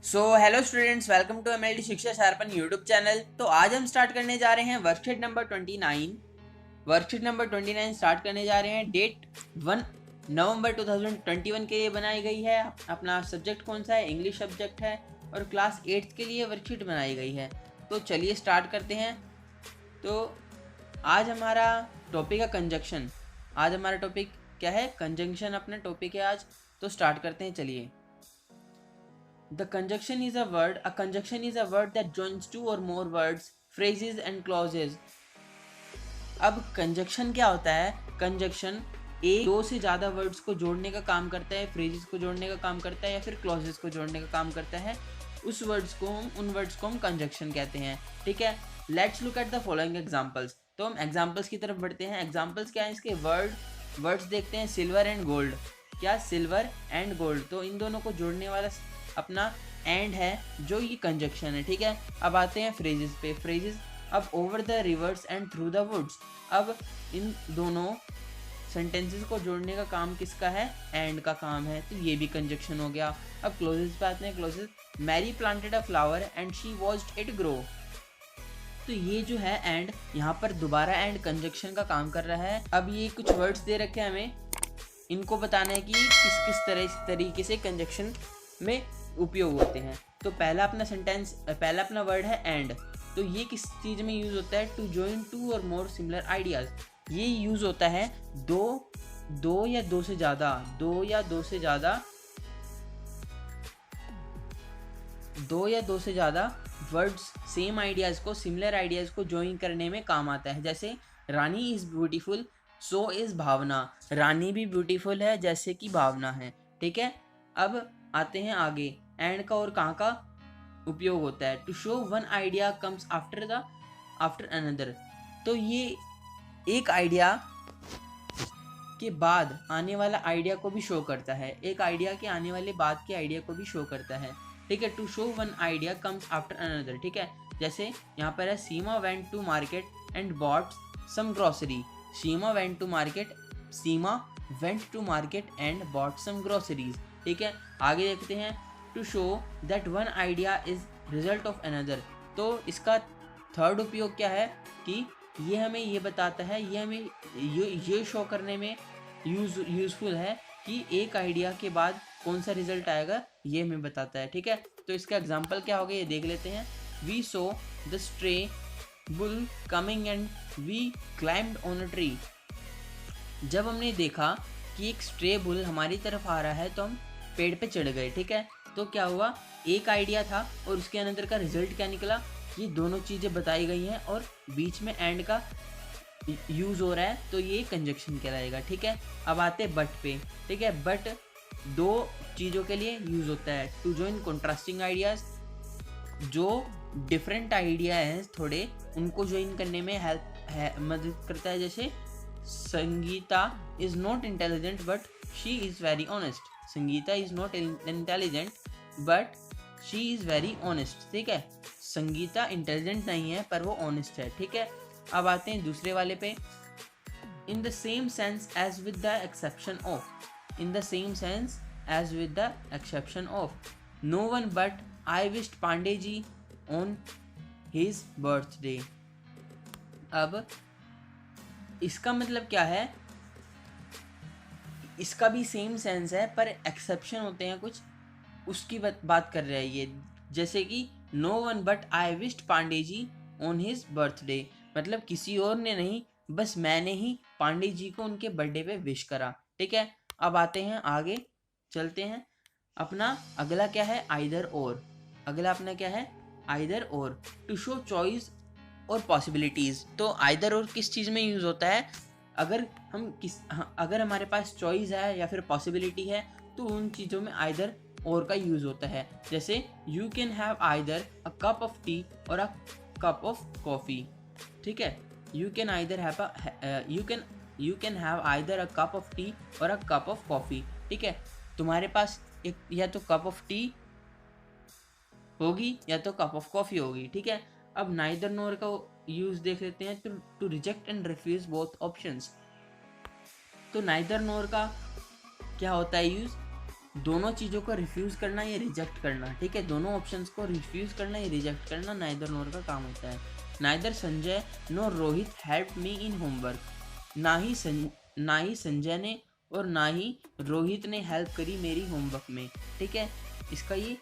So hello students, welcome to MLD Shiksha sharpen YouTube channel. तो आज हम स्टार्ट करने जा रहे हैं worksheet number 29। Worksheet number 29 start करने जा रहे हैं। डेट 1 नवंबर 2021 के लिए बनाई गई है। अपना सब्जेक्ट कौन सा है? इंग्लिश सब्जेक्ट है और क्लास 8th के लिए वर्कशीट बनाई गई है। तो चलिए स्टार्ट करते हैं। तो आज हमारा टॉपिक है कंजंक्शन। आज हमारा टॉपिक क्या है? कंजंक्शन अपना टॉपिक है आज। तो स्टार्ट करते हैं, चलिए। The conjunction is a word. A conjunction is a word that joins two or more words, phrases and clauses. अब कंजक्शन क्या होता है? कंजक्शन एक दो से ज़्यादा वर्ड्स को जोड़ने का काम करता है, फ्रेजेस को जोड़ने का काम करता है या फिर क्लॉजेस को जोड़ने का काम करता है। उन वर्ड्स को हम कंजक्शन कहते हैं। ठीक है, let's look at the following examples. तो हम एग्जांपल्स की तरफ बढ़ते हैं। एग्जांपल्स क्या है इसके? वर्ड्स देखते हैं। Silver and gold. क्या? Silver and gold. तो इन दोनों को जोड़ने वाला अपना एंड है, जो ये कंजक्शन है। ठीक है, अब आते हैं फ्रेजेस पे। फ्रेजेस, अब over the rivers and through the woods. अब इन दोनों सेंटेंसेस को जोड़ने का काम किसका है? एंड का काम है, तो ये भी कंजक्शन हो गया। अब क्लोजेस पे आते हैं। Clauses, Mary planted a flower and she watched it grow. तो ये जो है एंड, यहाँ पर दोबारा एंड कंजक्शन का काम कर रहा है। अब ये कुछ वर्ड्स दे रखे हैं हमें, इनको बताना है कि किस किस तरीके से कंजक्शन में उपयोग होते हैं। तो पहला अपना वर्ड है एंड। तो ये किस चीज़ में यूज़ होता है? टू जॉइन टू और मोर सिमिलर आइडियाज़। ये यूज़ होता है दो या दो से ज़्यादा वर्ड्स सेम आइडियाज़ को, सिमिलर आइडियाज़ को ज्वाइन करने में काम आता है। जैसे रानी इज़ ब्यूटीफुल, सो इज़ भावना। रानी भी ब्यूटीफुल है जैसे कि भावना है। ठीक है, अब आते हैं आगे। एंड का और कहाँ का उपयोग होता है? To show one idea comes after another. तो ये एक आइडिया के बाद आने वाला आइडिया को भी शो करता है। एक आइडिया के आने वाले बाद के आइडिया को भी शो करता है। ठीक है, to show one idea comes after another. ठीक है, जैसे यहाँ पर है Seema went to market and bought some grocery. Seema went to market and bought some groceries. ठीक है, आगे देखते हैं। To show that one idea is result of another. तो इसका थर्ड उपयोग क्या है कि ये हमें ये बताता है, ये हमें ये शो करने में यूजफुल है कि एक आइडिया के बाद कौन सा रिजल्ट आएगा, ये हमें बताता है। ठीक है, तो इसका एग्जाम्पल क्या होगा ये देख लेते हैं। We saw the stray bull coming and we climbed on a tree. जब हमने देखा कि एक स्ट्रे बुल हमारी तरफ आ रहा है तो हम पेड़ पे चढ़ गए। ठीक है, तो क्या हुआ? एक आइडिया था और उसके अंदर का रिजल्ट क्या निकला? ये दोनों चीज़ें बताई गई हैं और बीच में एंड का यूज़ हो रहा है, तो ये कंजक्शन कहलाएगा। ठीक है, अब आते हैं बट पे। ठीक है, बट दो चीज़ों के लिए यूज़ होता है। टू जॉइन कॉन्ट्रास्टिंग आइडियाज़, जो डिफरेंट आइडिया हैं थोड़े, उनको ज्वाइन करने में मदद करता है। जैसे Sangeeta is not intelligent but she is very honest. Sangeeta is not intelligent but she is very honest. ठीक है, संगीता इंटेलिजेंट नहीं है पर वो ऑनेस्ट है। ठीक है, अब आते हैं दूसरे वाले पे। In the same sense as with the exception of. In the same sense as with the exception of. No one but I wished Pandey ji on his birthday. अब इसका मतलब क्या है? इसका भी सेम सेंस है पर एक्सेप्शन होते हैं कुछ, उसकी बात कर रहा है ये। जैसे कि no one but I wished Pandey ji on his birthday, मतलब किसी और ने नहीं, बस मैंने ही पांडे जी को उनके बर्थडे पे विश करा। ठीक है, अब आते हैं आगे, चलते हैं। अपना अगला क्या है? आइदर और। अगला अपना क्या है? आइदर और। टू शो चॉइस और पॉसिबिलिटीज़। तो आइदर और किस चीज़ में यूज़ होता है? अगर हमारे पास चॉइस है या फिर पॉसिबिलिटी है तो उन चीज़ों में आइदर और का यूज़ होता है। जैसे you can have either a cup of T और अ कप ऑफ कॉफ़ी। ठीक है, you can have either a cup of T और अ कप ऑफ कॉफ़ी। ठीक है, तुम्हारे पास एक या तो कप ऑफ टी होगी या तो कप ऑफ कॉफ़ी होगी। ठीक है, अब नाइदर नोर का यूज़ देख लेते हैं। To reject and refuse both options. तो नाइदर नोर का क्या होता है यूज़? दोनों चीज़ों को रिफ्यूज़ करना या रिजेक्ट करना, ठीक है, दोनों ऑप्शंस को रिफ्यूज़ करना या रिजेक्ट करना नाइदर नोर का काम होता है। Neither Sanjay NOR Rohit help me in homework, ना ही संजय ने और ना ही रोहित ने हेल्प करी मेरी होमवर्क में, ठीक है, इसका ये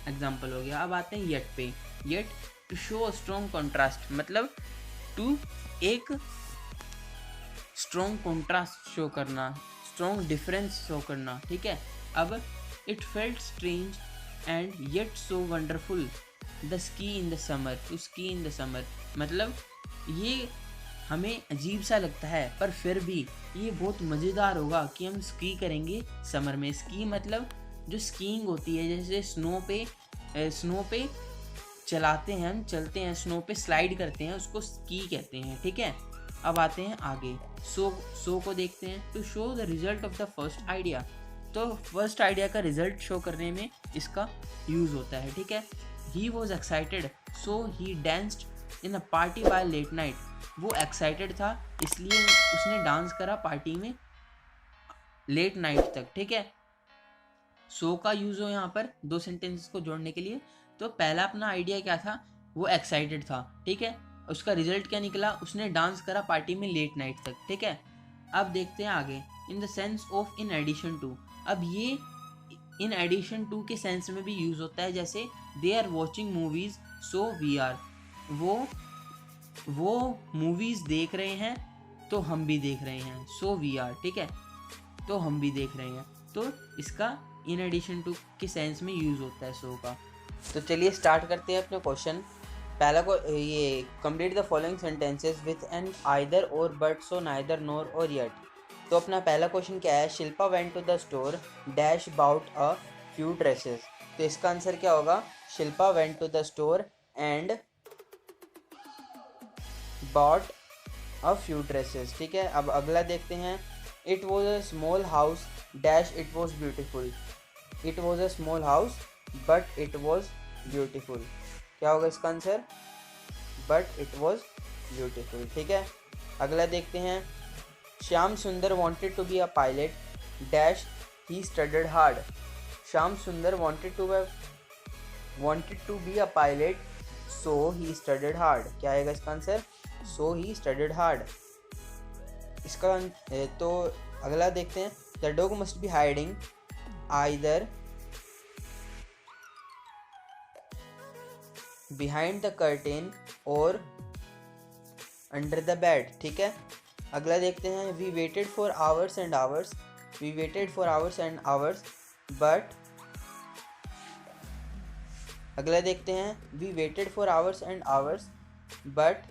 एग्जाम्पल हो गया। अब आते हैं येट पे। Yet to show strong contrast, मतलब टू एक स्ट्रॉन्ग कॉन्ट्रास्ट शो करना, स्ट्रॉन्ग डिफरेंस शो करना, ठीक है। अब it felt strange and yet so wonderful the ski in the summer, to ski in the summer, मतलब ये हमें अजीब सा लगता है पर फिर भी ये बहुत मज़ेदार होगा कि हम स्की करेंगे समर में। स्की मतलब जो स्कीइंग होती है, जैसे स्नो पे चलाते हैं हम, चलते हैं स्नो पे, स्लाइड करते हैं, उसको स्की कहते हैं, ठीक है। अब आते हैं आगे, सो को देखते हैं। To show the result of the first idea, तो फर्स्ट आइडिया का रिजल्ट शो करने में इसका यूज़ होता है, ठीक है। He was excited so he danced in a party by late night, वो एक्साइटेड था इसलिए उसने डांस करा पार्टी में लेट नाइट तक, ठीक है। सो का यूज़ हो यहाँ पर दो सेंटेंसेस को जोड़ने के लिए। तो पहला अपना आइडिया क्या था, वो एक्साइटेड था, ठीक है, उसका रिजल्ट क्या निकला, उसने डांस करा पार्टी में लेट नाइट तक, ठीक है। अब देखते हैं आगे, in the sense of in addition to, अब ये इन एडिशन टू के सेंस में भी यूज़ होता है, जैसे they are watching movies so we are, वो मूवीज़ देख रहे हैं तो हम भी देख रहे हैं, सो वी आर, ठीक है, तो हम भी देख रहे हैं, तो इसका इन एडिशन टू के सेंस में यूज़ होता है सो का। तो चलिए स्टार्ट करते हैं अपने क्वेश्चन। पहला को ये complete the following sentences with an either or but, so neither nor और येट। तो अपना पहला क्वेश्चन क्या है, Shilpa went to the store dash bought a few dresses, तो इसका आंसर क्या होगा, Shilpa went to the store and bought a few dresses, ठीक है। अब अगला देखते हैं, it was a small house dash it was beautiful, it was a small house but it was beautiful, क्या होगा इसका answer, but it was beautiful, ठीक है। अगला देखते हैं, Shyam Sundar wanted to be a pilot dash he studied hard, Shyam Sundar wanted to be a pilot so he studied hard, क्या आएगा इसका answer, so he studied hard, इसका तो अगला देखते हैं, the dog must be hiding either behind the curtain or under the bed, ठीक है। अगला देखते हैं, we waited for hours and hours, we waited for hours and hours but, अगला देखते हैं, we waited for hours and hours but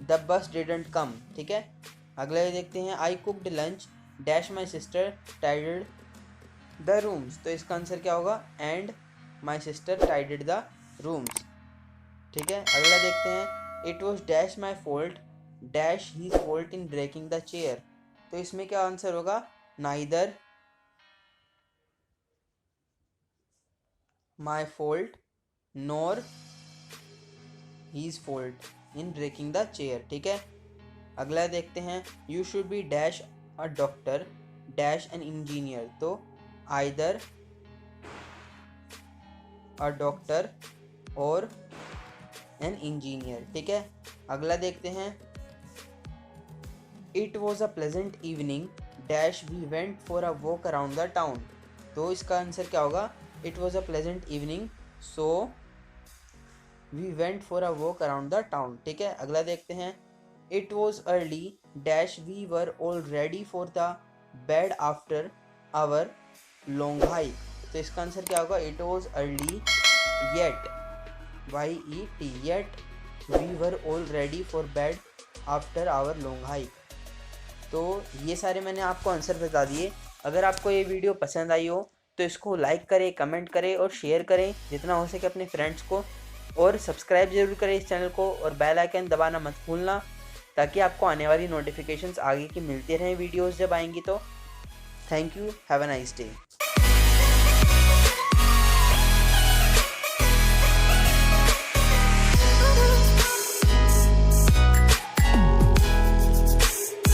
the bus didn't come, ठीक है। अगला देखते हैं, I cooked lunch dash my sister tidied the rooms, तो इसका आंसर क्या होगा, and my sister tidied the rooms, ठीक है। अगला देखते हैं, it was dash my fault dash his fault in breaking the chair, तो इसमें क्या आंसर होगा, neither my fault nor his fault in breaking the chair, ठीक है। अगला देखते हैं, you should be dash a doctor dash an engineer, तो either a doctor or an engineer, ठीक है। अगला देखते हैं, it was a pleasant evening dash we went for a walk around the town, तो इसका आंसर क्या होगा, it was a pleasant evening so we went for a walk around the town, ठीक है। अगला देखते हैं, it was early dash we were all ready for the bed after our long hike, तो इसका आंसर क्या होगा, it was early yet YET yet we were all ready for bed after our long hike। तो ये सारे मैंने आपको answer बता दिए। अगर आपको ये वीडियो पसंद आई हो तो इसको लाइक करें, कमेंट करें और शेयर करें जितना हो सके अपने फ्रेंड्स को, और सब्सक्राइब जरूर करें इस चैनल को, और बेल आइकन दबाना मत भूलना ताकि आपको आने वाली नोटिफिकेशंस आगे की मिलती रहें वीडियोज़ जब आएंगी। तो thank you, have a nice day.